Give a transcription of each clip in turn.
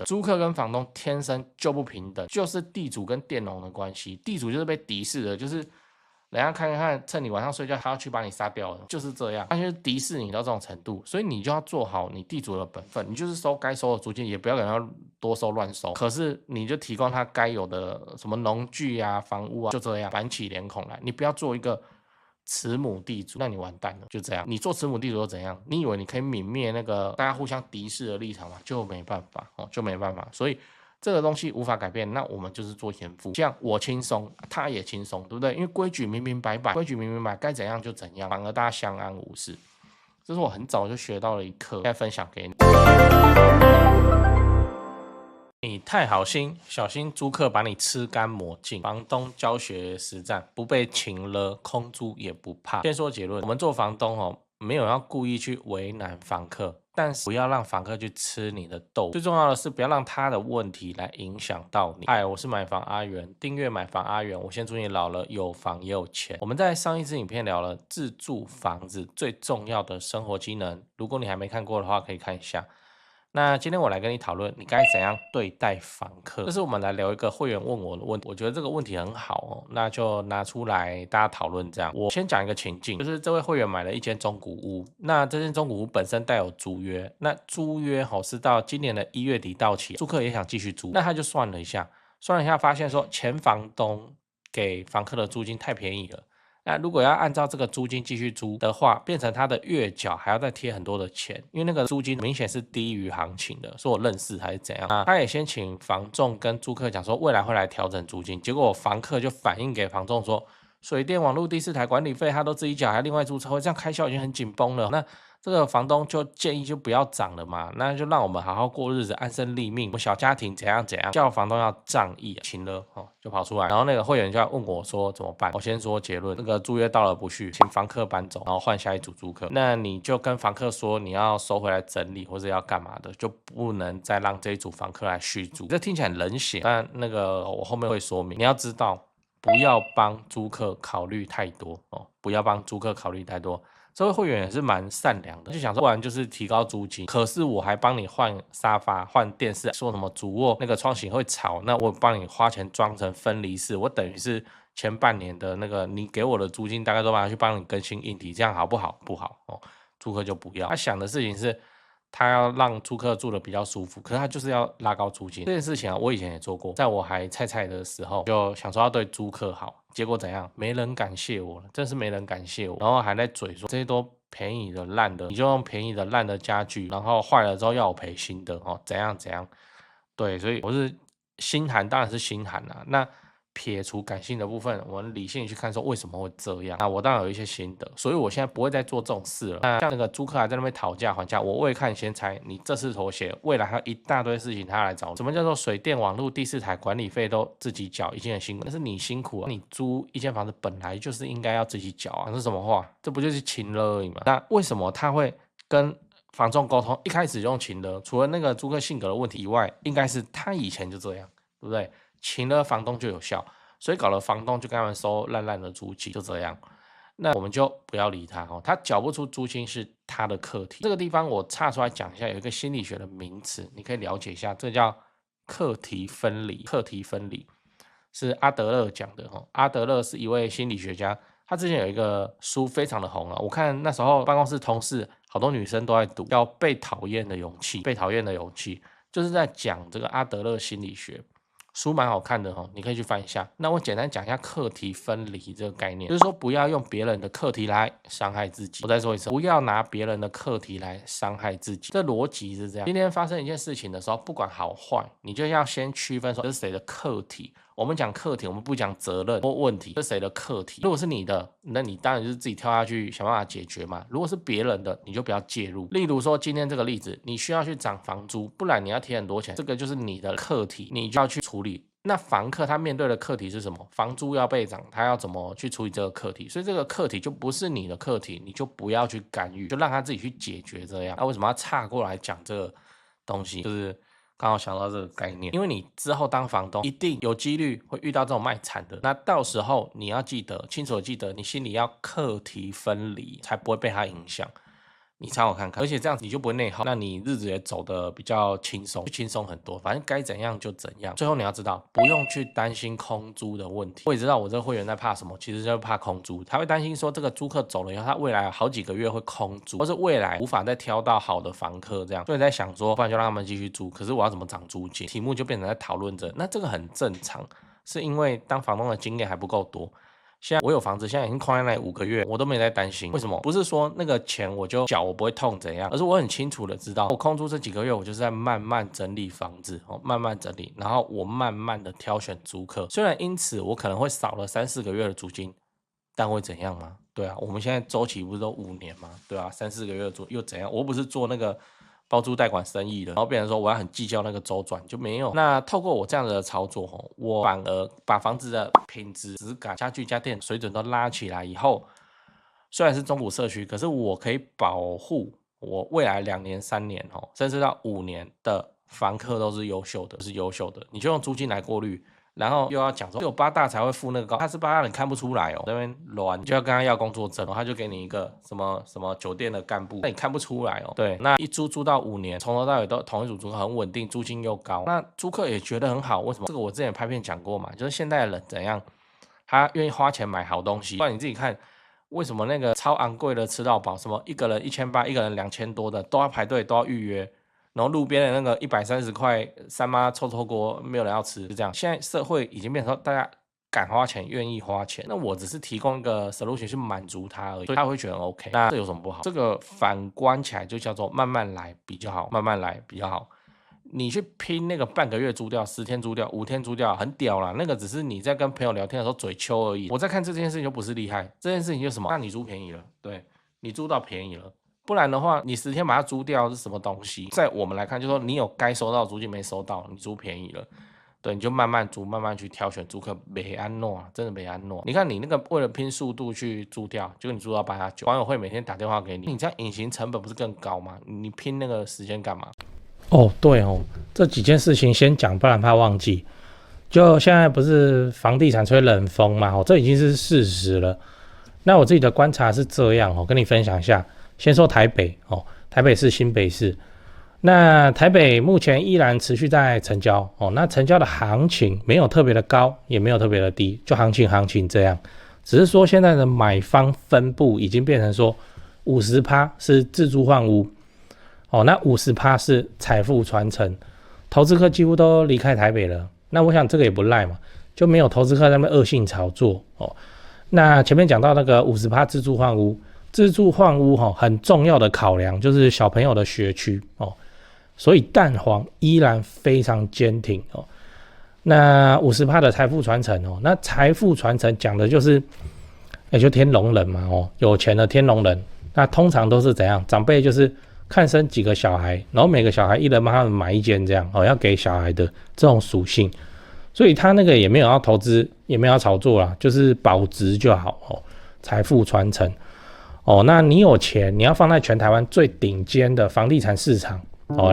等。租客跟房东天生就不平等，就是地主跟佃农的关系。地主就是被敌视的，就是人家看看趁你晚上睡觉，他要去把你杀掉了，就是这样。他就是敌视你到这种程度，所以你就要做好你地主的本分，你就是收该收的租金，也不要给他多收乱收。可是你就提供他该有的什么农具啊、房屋啊，就这样板起脸孔来。你不要做一个慈母地主，那你完蛋了。就这样，你做慈母地主又怎样？你以为你可以泯灭那个大家互相敌视的立场吗？就没办法哦，就没办法。所以这个东西无法改变，那我们就是做严父，这样我轻松，他也轻松，对不对？因为规矩明明白白，规矩明明白，该怎样就怎样，反而大家相安无事。这是我很早就学到的一课，现在分享给你。你太好心，小心租客把你吃干抹净。房东教学实战，不被请了，空租也不怕。先说结论，我们做房东哦，没有要故意去为难房客，但是不要让房客去吃你的豆。最重要的是，不要让他的问题来影响到你。嗨，我是买房阿元，订阅买房阿元，我先祝你老了有房也有钱。我们在上一支影片聊了自住房子最重要的生活机能，如果你还没看过的话，可以看一下。那今天我来跟你讨论，你该怎样对待房客。这是我们来聊一个会员问我的问题，我觉得这个问题很好哦，那就拿出来大家讨论。这样，我先讲一个情境，就是这位会员买了一间中古屋，那这间中古屋本身带有租约，那租约是到今年的1月底到期，租客也想继续租，那他就算了一下，发现说前房东给房客的租金太便宜了。那如果要按照这个租金继续租的话，变成他的月缴还要再贴很多的钱，因为那个租金明显是低于行情的，说我认识还是怎样。他也先请房仲跟租客讲说未来会来调整租金，结果房客就反映给房仲说，水电网络第4台管理费他都自己缴，还另外租车位，这样开销已经很紧绷了。那这个房东就建议就不要涨了嘛，那就让我们好好过日子，安身立命。我们小家庭怎样怎样，叫房东要仗义，请了就跑出来，然后那个会员就要问我说怎么办？我先说结论，那个租约到了不续，请房客搬走，然后换下一组租客。那你就跟房客说你要收回来整理或者要干嘛的，就不能再让这一组房客来续租。这听起来很冷血，但那个我后面会说明。你要知道，不要帮租客考虑太多哦，不要帮租客考虑太多。这位会员也是蛮善良的，就想说不然就是提高租金，可是我还帮你换沙发、换电视，说什么主卧那个窗型会吵，那我帮你花钱装成分离式，我等于是前半年的那个你给我的租金大概都拿去帮你更新硬体，这样好不好？不好哦，租客就不要。他想的事情是，他要让租客住的比较舒服，可是他就是要拉高租金。这件事情啊，我以前也做过，在我还菜的时候，就想说要对租客好，结果怎样？没人感谢我了，真是没人感谢我，然后还在嘴说这些都便宜的烂的，你就用便宜的烂的家具，然后坏了之后要我赔新的哦，怎样怎样？对，所以我是心寒，当然是心寒啦。那撇除感性的部分，我们理性去看说为什么会这样。那我当然有一些心得，所以我现在不会再做这种事了。那像那个租客还在那边讨价还价，我未看先猜，你这次妥协，未来还有一大堆事情他来找你。什么叫做水电网络第4台管理费都自己缴，已经很辛苦，但是你辛苦啊，你租一间房子本来就是应该要自己缴啊，这是什么话？这不就是情勒而已吗？那为什么他会跟房仲沟通？一开始用情勒，除了那个租客性格的问题以外，应该是他以前就这样，对不对？请了房东就有效，所以搞了房东就跟他们收烂烂的租金，就这样。那我们就不要理他哦，他缴不出租金是他的课题。这个地方我岔出来讲一下，有一个心理学的名词，你可以了解一下，这叫课题分离。课题分离是阿德勒讲的哦，阿德勒是一位心理学家，他之前有一个书非常的红啊，我看那时候办公室同事好多女生都在读，叫《被讨厌的勇气》。被讨厌的勇气就是在讲这个阿德勒心理学。书蛮好看的你可以去翻一下。那我简单讲一下课题分离这个概念，就是说不要用别人的课题来伤害自己。我再说一次，不要拿别人的课题来伤害自己。这逻辑是这样：今天发生一件事情的时候，不管好坏，你就要先区分说这是谁的课题。我们讲课题，我们不讲责任或问题，这是谁的课题？如果是你的，那你当然就是自己跳下去想办法解决嘛。如果是别人的，你就不要介入。例如说今天这个例子，你需要去涨房租，不然你要贴很多钱，这个就是你的课题，你就要去处理。那房客他面对的课题是什么？房租要被涨，他要怎么去处理这个课题？所以这个课题就不是你的课题，你就不要去干预，就让他自己去解决这样。那为什么要岔过来讲这个东西？就是刚好想到这个概念，因为你之后当房东，一定有几率会遇到这种卖惨的。那到时候你要记得，清楚的记得，你心里要课题分离，才不会被他影响。你参考看看，而且这样你就不会内耗，那你日子也走得比较轻松，轻松很多。反正该怎样就怎样。最后你要知道，不用去担心空租的问题。我也知道我这个会员在怕什么，其实就是怕空租。他会担心说这个租客走了以后，他未来好几个月会空租，或是未来无法再挑到好的房客这样。所以在想说，不然就让他们继续租。可是我要怎么涨租金？题目就变成在讨论着。那这个很正常，是因为当房东的经验还不够多。现在我有房子，现在已经空在那里5个月，我都没在担心。为什么？不是说那个钱我就缴我不会痛怎样，而是我很清楚的知道，我空出这几个月，我就是在慢慢整理房子，慢慢整理，然后我慢慢的挑选租客。虽然因此我可能会少了3、4个月的租金，但会怎样吗？对啊，我们现在周期不是都5年吗？对啊，3、4个月的租又怎样？我不是做那个包租代管生意的，然后变成说我要很计较那个周转，就没有。那透过我这样的操作，我反而把房子的品质、质感、家具家电水准都拉起来以后，虽然是中古社区，可是我可以保护我未来2年、3年甚至到5年的房客都是优秀的，你就用租金来过滤。然后又要讲说，只有8大才会付那个高，他是8大你看不出来这边乱，你就要跟他要工作证他就给你一个什么酒店的干部，那你看不出来对，那一租到5年，从头到尾都同一组租客，很稳定，租金又高，那租客也觉得很好。为什么？这个我之前拍片讲过嘛，就是现代人怎样，他愿意花钱买好东西。不然你自己看，为什么那个超昂贵的吃到饱，什么一个人1800，一个人2000多的，都要排队，都要预约。然后路边的那个130块三妈臭臭锅，没有人要吃，就这样。现在社会已经变成大家敢花钱，愿意花钱。那我只是提供一个 solution 去满足他而已，所以他会觉得 OK。那这有什么不好？这个反观起来就叫做慢慢来比较好，慢慢来比较好。你去拼那个半个月租掉、10天租掉、5天租掉，很屌啦。那个只是你在跟朋友聊天的时候嘴秋而已。我在看这件事情就不是厉害，这件事情就是什么？那你租便宜了，对，你租到便宜了。不然的话，你10天把它租掉是什么东西？在我们来看，就是说你有该收到的租金没收到，你租便宜了，对，你就慢慢租，慢慢去挑选租客，没安诺，真的没安诺。你看你那个为了拼速度去租掉，结果你租到8、9，网友会每天打电话给你，你这样隐形成本不是更高吗？你拼那个时间干嘛？对这几件事情先讲，不然怕忘记。就现在不是房地产吹冷风嘛，这已经是事实了。那我自己的观察是这样跟你分享一下。先说台北台北市、新北市。那台北目前依然持续在成交那成交的行情没有特别的高，也没有特别的低，就行情这样。只是说现在的买方分布已经变成说50%是自住换屋那50%是财富传承，投资客几乎都离开台北了。那我想这个也不赖嘛，就没有投资客在那边恶性炒作那前面讲到那个50%自住换屋。自住换屋很重要的考量就是小朋友的学区所以蛋黄依然非常坚挺那50%的财富传承那财富传承讲的就是就天龙人嘛有钱的天龙人。那通常都是怎样？长辈就是看生几个小孩，然后每个小孩一人帮他们买一间这样要给小孩的这种属性。所以他那个也没有要投资，也没有要炒作啦，就是保值就好财富传承。那你有钱，你要放在全台湾最顶尖的房地产市场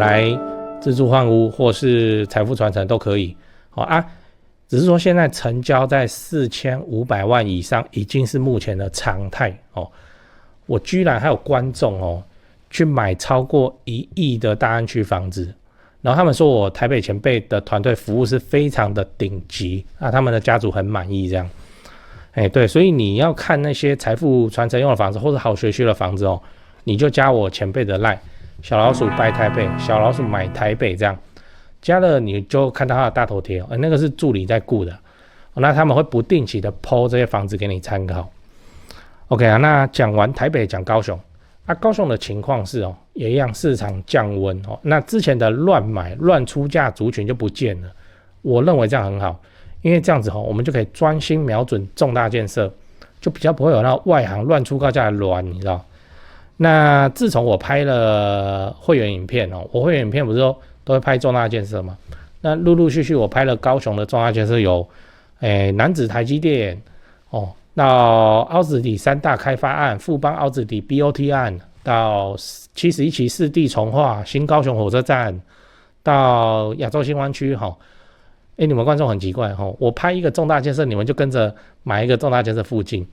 来自住换屋或是财富传承都可以只是说现在成交在4500万以上已经是目前的常态我居然还有观众去买超过1亿的大安区房子，然后他们说我台北前辈的团队服务是非常的顶级他们的家族很满意这样。对，所以你要看那些财富传承用的房子或者好学区的房子你就加我前辈的 LINE 小老鼠拜台北，小老鼠买台北这样，加了你就看到他的大头贴那个是助理在顾的那他们会不定期的 po 这些房子给你参考。OK 那讲完台北讲高雄高雄的情况是也一样，市场降温那之前的乱买乱出价族群就不见了，我认为这样很好。因为这样子我们就可以专心瞄准重大建设，就比较不会有那外行乱出高价的乱，你知道。那自从我拍了会员影片我会员影片不是说都会拍重大建设嘛，那陆陆续续我拍了高雄的重大建设有楠梓台积电到凹子底3大开发案，富邦凹子底 BOT 案，到71期4地重划，新高雄火车站，到亚洲新湾区你们观众很奇怪我拍一个重大建设，你们就跟着买一个重大建设附近，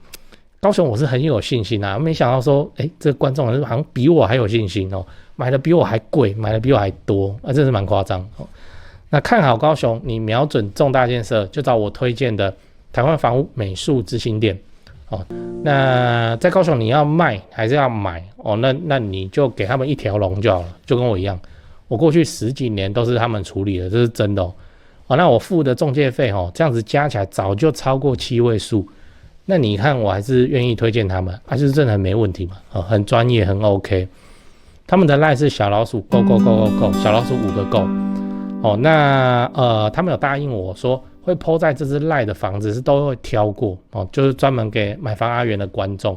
高雄我是很有信心啊，没想到说，这个观众好像比我还有信心哦，买的比我还贵，买的比我还多，真是蛮夸张哦。那看好高雄，你瞄准重大建设，就找我推荐的台湾房屋美术之星店哦。那在高雄你要卖还是要买哦？那你就给他们一条龙就好了，就跟我一样，我过去10几年都是他们处理的，这是真的哦。那我付的中介费哦，这样子加起来早就超过7位数。那你看我还是愿意推荐他们，就是真的很没问题嘛，很专业，很 OK。他们的赖是小老鼠 go go go go go， 小老鼠5个 go。那他们有答应我说会 po 在这只赖的房子是都会挑过哦，就是专门给买房阿元的观众。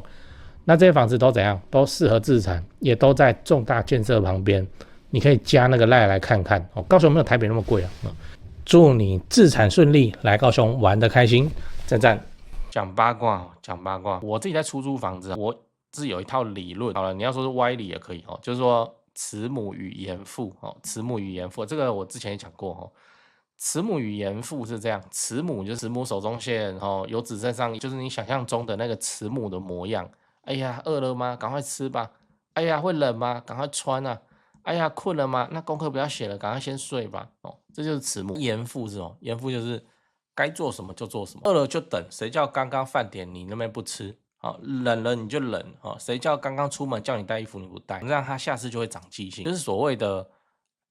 那这些房子都怎样？都适合自产，也都在重大建设旁边，你可以加那个赖来看看哦。高雄没有台北那么贵啊。祝你自产顺利，来高雄玩得开心，赞赞。讲八卦，我自己在出租房子，我自己有一套理论。好了，你要说是歪理也可以哦，就是说慈母与严父哦，慈母与严父，这个我之前也讲过哦。慈母与严父是这样，慈母就是慈母手中线哦，有子身上，就是你想象中的那个慈母的模样。哎呀，饿了吗？赶快吃吧。哎呀，会冷吗？赶快穿啊。哎呀，困了吗？那功课不要写了，赶快先睡吧。哦，这就是慈母。严父是哦，严父就是该做什么就做什么，饿了就等，谁叫刚刚饭点你那边不吃？好，冷了你就冷哦，谁叫刚刚出门叫你带衣服你不带？这样他下次就会长记性，就是所谓的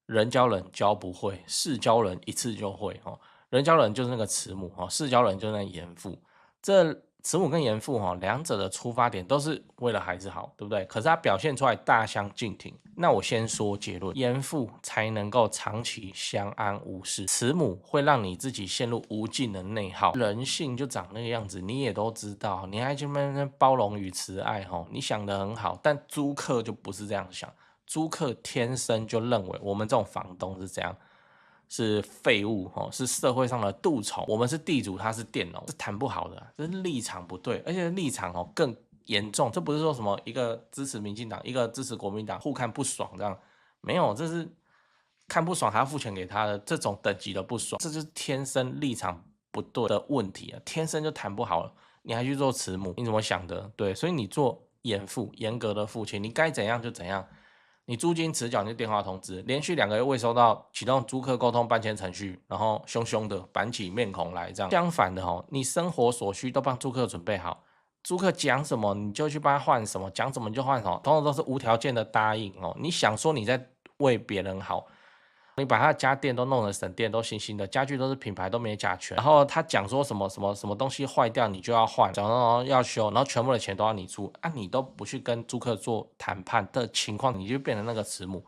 人教人教不会，事教人一次就会哦。人教人就是那个慈母哦，事教人就是那个严父。这慈母跟严父两者的出发点都是为了孩子好，对不对？可是他表现出来大相径庭。那我先说结论，严父才能够长期相安无事，慈母会让你自己陷入无尽的内耗。人性就长那个样子，你也都知道，你还这么包容与慈爱你想得很好，但租客就不是这样想，租客天生就认为我们这种房东是这样。是废物是社会上的蠹虫。我们是地主，他是佃农，是谈不好的，这是立场不对，而且立场更严重。这不是说什么一个支持民进党，一个支持国民党，互看不爽这样，没有，这是看不爽还要付钱给他的这种等级的不爽，这就是天生立场不对的问题啊，天生就谈不好了，你还去做慈母，你怎么想的？对，所以你做严父，严格的父亲，你该怎样就怎样。你租金迟缴你就电话通知，连续2个月未收到，启动租客沟通搬迁程序，然后凶凶的板起面孔来这样。相反的你生活所需都帮租客准备好，租客讲什么你就去帮他换什么，讲什么你就换什么，通常都是无条件的答应你想说你在为别人好。你把他的家电都弄得省电，都新新的，家具都是品牌，都没甲醛。然后他讲说什么东西坏掉，你就要换，讲到要修，然后全部的钱都要你出啊，你都不去跟租客做谈判的情况，你就变成那个慈母，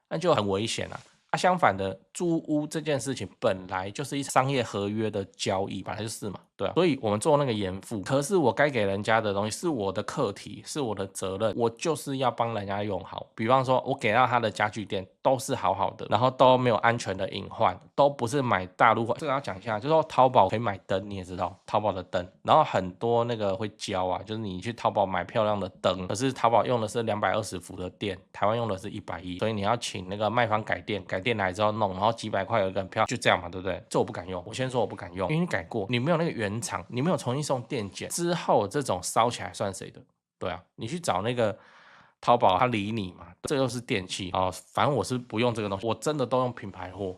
那就很危险啊。相反的，租屋这件事情本来就是一商业合约的交易，本来就是嘛，对啊。所以我们做那个严父，可是我该给人家的东西是我的课题，是我的责任，我就是要帮人家用好。比方说，我给到他的家具店都是好好的，然后都没有安全的隐患，都不是买大陆货。这个要讲一下，就是说淘宝可以买灯，你也知道淘宝的灯，然后很多那个会教啊，就是你去淘宝买漂亮的灯，可是淘宝用的是220伏的电，台湾用的是110，所以你要请那个卖方改电来之后弄，然后几百块有一个很漂亮，就这样嘛，对不对？这我不敢用，我先说我不敢用，因为你改过，你没有那个原厂，你没有重新送电检之后，这种烧起来算谁的？对啊，你去找那个淘宝，他理你嘛？这又是电器反正我是不用这个东西，我真的都用品牌货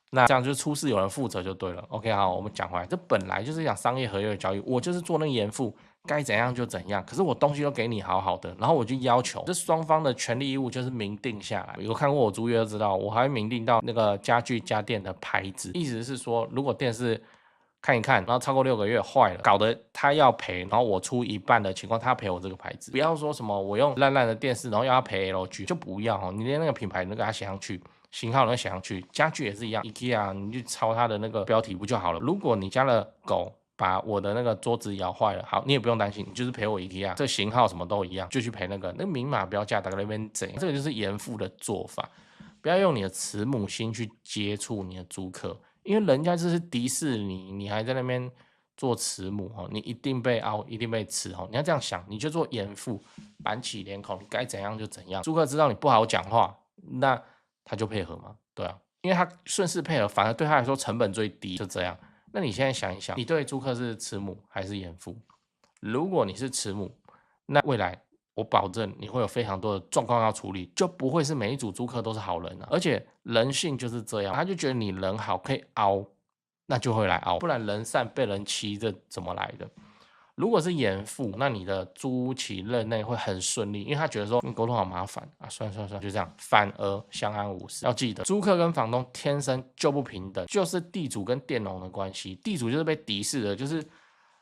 那这样就出事有人负责就对了。OK， 好，我们讲回来，这本来就是讲商业合约的交易，我就是做那个严父，该怎样就怎样。可是我东西都给你好好的，然后我就要求，这双方的权利义务就是明定下来。有看过我租约就知道，我还会明定到那个家具家电的牌子，意思是说，如果电视看一看，然后超过6个月坏了，搞得他要赔，然后我出一半的情况，他要赔我这个牌子。不要说什么我用烂烂的电视，然后要赔 LG， 就不要你连那个品牌都给他写上去。型号能写上去，家具也是一样 ，IKEA 你去抄它的那个标题不就好了？如果你家的狗把我的那个桌子咬坏了，好，你也不用担心，你就是赔我 IKEA， 这型号什么都一样，就去赔那个明码标价，大概那边整，这个就是严父的做法。不要用你的慈母心去接触你的租客，因为人家这是迪士尼，你还在那边做慈母你一定被凹，一定被吃你要这样想，你就做严父，板起脸孔，你该怎样就怎样。租客知道你不好讲话，那他就配合嘛，对啊，因为他顺势配合，反而对他来说成本最低，就这样。那你现在想一想，你对租客是慈母还是严父？如果你是慈母，那未来我保证你会有非常多的状况要处理，就不会是每一组租客都是好人了。而且人性就是这样，他就觉得你人好可以凹，那就会来凹，不然人善被人欺，这怎么来的？如果是严父，那你的租屋期任内会很顺利，因为他觉得说你沟通好麻烦啊，算了，就这样，反而相安无事。要记得，租客跟房东天生就不平等，就是地主跟佃农的关系，地主就是被敌视的，就是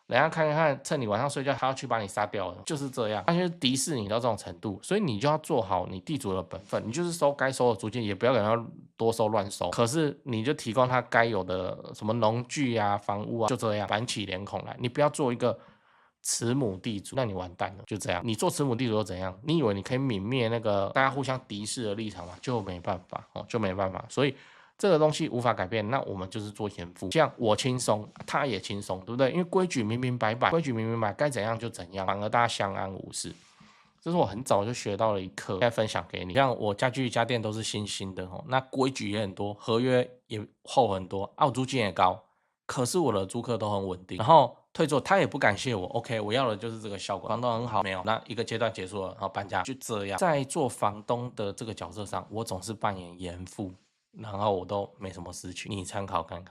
人家看，趁你晚上睡觉，他要去把你杀掉了，就是这样，他就是敌视你到这种程度，所以你就要做好你地主的本分，你就是收该收的租金，也不要给他多收乱收，可是你就提供他该有的什么农具啊、房屋啊，就这样板起脸孔来，你不要做一个慈母地主，那你完蛋了，就这样。你做慈母地主又怎样？你以为你可以泯灭那个大家互相敌视的立场吗？就没办法哦，就没办法。所以这个东西无法改变，那我们就是做严父，这样我轻松，他也轻松，对不对？因为规矩明明白白，规矩明明白白，该怎样就怎样，反而大家相安无事。这是我很早就学到了一课，现在分享给你。像我家具家电都是新的哦，那规矩也很多，合约也厚很多，租租金也高，可是我的租客都很稳定，然后退租他也不感谢我 ，OK， 我要的就是这个效果，房东很好，没有，那一个阶段结束了，然后搬家，就这样。在做房东的这个角色上，我总是扮演严父，然后我都没什么事情，你参考看看。